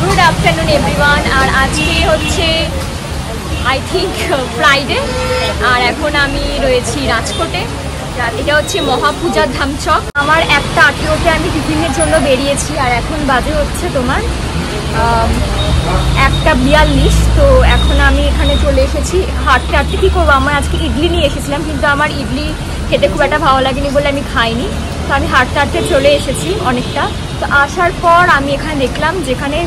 Good afternoon everyone. আর আজকে হচ্ছে I think Friday, আর এখন আমি রয়েছি রাজকোটে। এটা হচ্ছে মহাপূজার ধামচক। আমার 1:18-তে আমি টিফিনের জন্য বেরিয়েছি, আর এখন বাজে হচ্ছে তোমার 1:42। তো এখন আমি এখানে চলে এসেছি। হাঁটতে হাঁটতে কী করবো, আমার আজকে ইডলি নিয়ে এসেছিলাম, কিন্তু আমার ইডলি খেতে খুব একটা ভালো লাগেনি বলে আমি খাইনি। তো আমি হাঁটতে হাঁটতে চলে এসেছি অনেকটা। তো আসার পর আমি এখানে দেখলাম যেখানে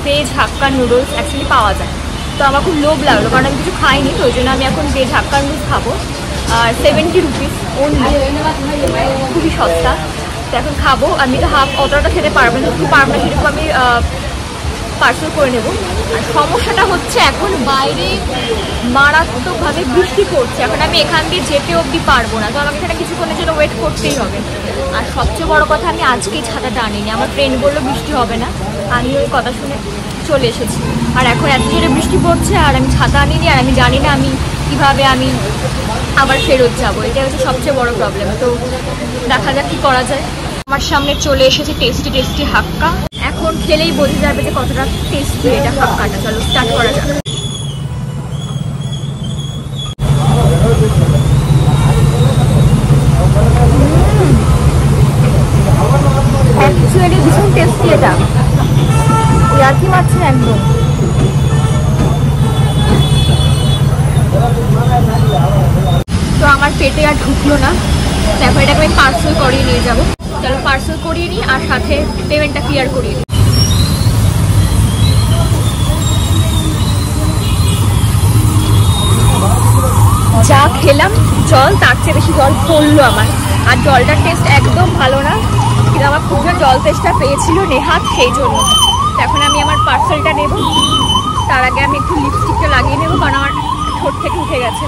ভেজ হাক্কা নুডলস অ্যাকচুয়ালি পাওয়া যায়। তো আমার খুব লোভ লাগলো, কারণ আমি কিছু খাইনি, তো ওই জন্য আমি এখন ভেজ হাক্কা নুডলস খাবো। আর 70 রুপিস ওনলি, খুবই সস্তা। তো এখন খাবো। আমি তো অতটা খেতে পারবো না, একটু পারবো না, সেরকম আমি পার্সেল করে নেব। আর সমস্যাটা হচ্ছে এখন বাইরে মারাত্মকভাবে বৃষ্টি পড়ছে, এখন আমি এখান দিয়ে যেতে অবধি পারবো না। তো আমাকে এখানে কিছুক্ষণের জন্য ওয়েট করতেই হবে। আর সবচেয়ে বড় কথা, আমি আজকেই ছাতাটা আনিনি। আমার ফ্রেন্ড বললো বৃষ্টি হবে না, আমি ওই কথা শুনে চলে এসেছি। আর এখন এত জোরে বৃষ্টি পড়ছে আর আমি ছাতা আনিনি, আর আমি জানি না আমি কিভাবে আমি আবার ফেরত যাবো। এটা হচ্ছে সবচেয়ে বড় প্রবলেম। তো দেখা যাক কী করা যায়। আমার সামনে চলে এসেছে টেস্টি টেস্টি হাক্কা। এখন খেলেই বোঝা যাবে যে কতটা টেস্টি এটা হাক্কাটা। চলো স্টার্ট করা যাক। অ্যাকচুয়ালি ভীষণ টেস্টি এটা, ইয়ার্কি মারছে না একদম। তো আমার পেটে আর ঢুকলো না, তারপর এটাকে আমি পার্সেল করিয়ে নিয়ে যাবো। চলো পার্সেল করিয়ে নিই, আর সাথে পেমেন্টটা ক্লিয়ার করিয়ে নিই। যা খেলাম জল, তার চেয়ে বেশি জল পড়লো আমার। আর জলটার টেস্ট একদম ভালো না, কিন্তু আমার খুব জল টেস্টটা পেয়েছিল নেহাত, সেই জন্য। এখন আমি আমার পার্সেলটা নেব, তার আগে আমি একটু লিপস্টিকটা লাগিয়ে নেবো, কারণ আমার ঠোঁট থেকে উঠে গেছে।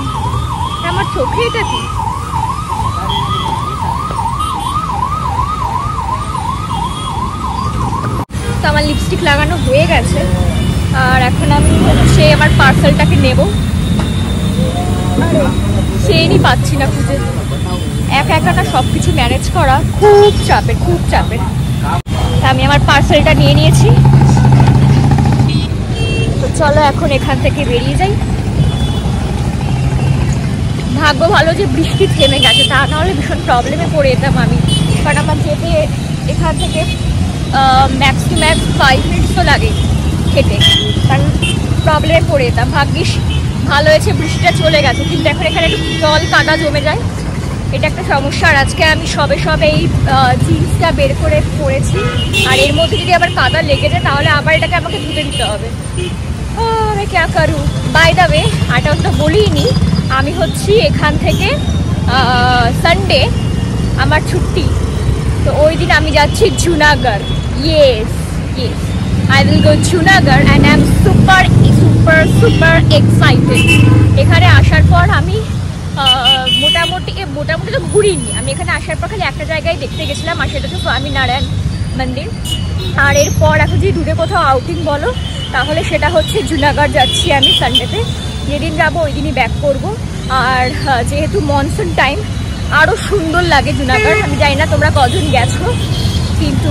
আমার চোখে এটা কি, তো আমার লিপস্টিক লাগানো হয়ে গেছে। আর এখন আমি হচ্ছে আমার পার্সেলটাকে নেব। চেনই পাচ্ছি না খুঁজে, একা না সব কিছু ম্যানেজ করা খুব চাপের, খুব চাপের। আমি আমার পার্সেলটা নিয়ে নিয়েছি, তো চলো এখন এখান থেকে বেরিয়ে যাই। ভাগ্য ভালো যে বৃষ্টি থেমে গেছে, তা নাহলে ভীষণ প্রবলেমে পড়ে যেতাম আমি। কারণ আমার যেতে এখান থেকে ম্যাক্স টু ম্যাক্স 5 মিনিটসও লাগে হেঁটে, কারণ প্রবলেমে পড়ে যেতাম। ভাগ্যিস ভালো হয়েছে বৃষ্টিটা চলে গেছে, কিন্তু এখন এখানে একটু জল কাদা জমে যায়, এটা একটা সমস্যা। আর আজকে আমি সবে এই জিন্সটা বের করে পরেছি, আর এর মধ্যে যদি আবার কাদা লেগে যায় তাহলে আবার এটাকে আমাকে ধুতে দিতে হবে। আমি ক্যা করু। বাই দ্য ওয়ে, এটা তো বলিনি, আমি হচ্ছি এখান থেকে সানডে আমার ছুটি, তো ওই দিন আমি যাচ্ছি Junagadh. Yes, I will go Junagadh and I am super excited. এখানে আসার পর আমি মোটামুটি তো ঘুরিনি। আমি এখানে আসার পর খালি একটা জায়গায় দেখতে গেছিলাম, আর সেটা হচ্ছে স্বামীনারায়ণ মন্দির। আর এরপর এখন যদি দূরে কোথাও আউটিং বলো, তাহলে সেটা হচ্ছে জুনাগড় যাচ্ছি আমি সানডেতে। যেদিন যাবো ওই দিনই ব্যাক করবো। আর যেহেতু মনসুন টাইম, আরও সুন্দর লাগে জুনাগড়। আমি জানি না তোমরা কজন গেছো, কিন্তু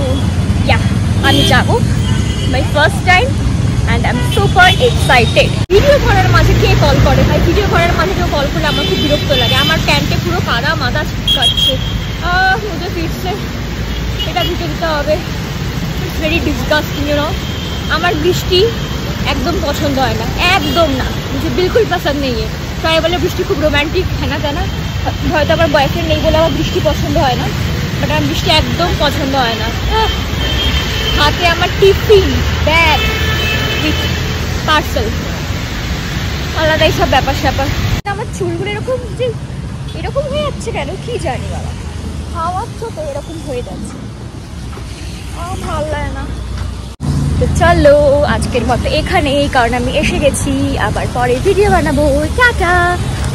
আমি যাবো, my first time, and I am super excited. Video করার মাঝে কে কল করে ভাই? ভিডিও করার মাঝে কেউ কল করলে আমার খুব বিরক্ত লাগে। আমার প্যান্টে পুরো কাদা, মাথা কাটছে, মুঝে ফিরছে, এটা ধুতে দিতে হবে। It's very disgusting, you know. আমার বৃষ্টি একদম পছন্দ হয় না, একদম না, মুঝে বিলকুল পছন্দ নেই। সবাই বলে বৃষ্টি খুব রোম্যান্টিক, হ্যানা তেনা। হয়তো আমার বয়ফ্রেন্ড নেই বলে আমার বৃষ্টি পছন্দ হয় না, বাট আমার বৃষ্টি একদম পছন্দ হয় না। হাতে আমার টিফিন ব্যাগ উইথ পার্সেল, আলাদাই সব ব্যাপার স্যাপার। আমার চুলগুলো এরকম হয়ে যাচ্ছে কেন কি জানি বাবা, খাওয়াচ্ছ তো এরকম হয়ে যাচ্ছে, ভালো লাগে না। তো চলো আজকের মতো এখানেই, কারণ আমি এসে গেছি। আবার পরে ভিডিও বানাবো, টাটা।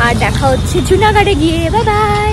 আর দেখা হচ্ছে জুনাগড়ে গিয়ে, বাই বাই।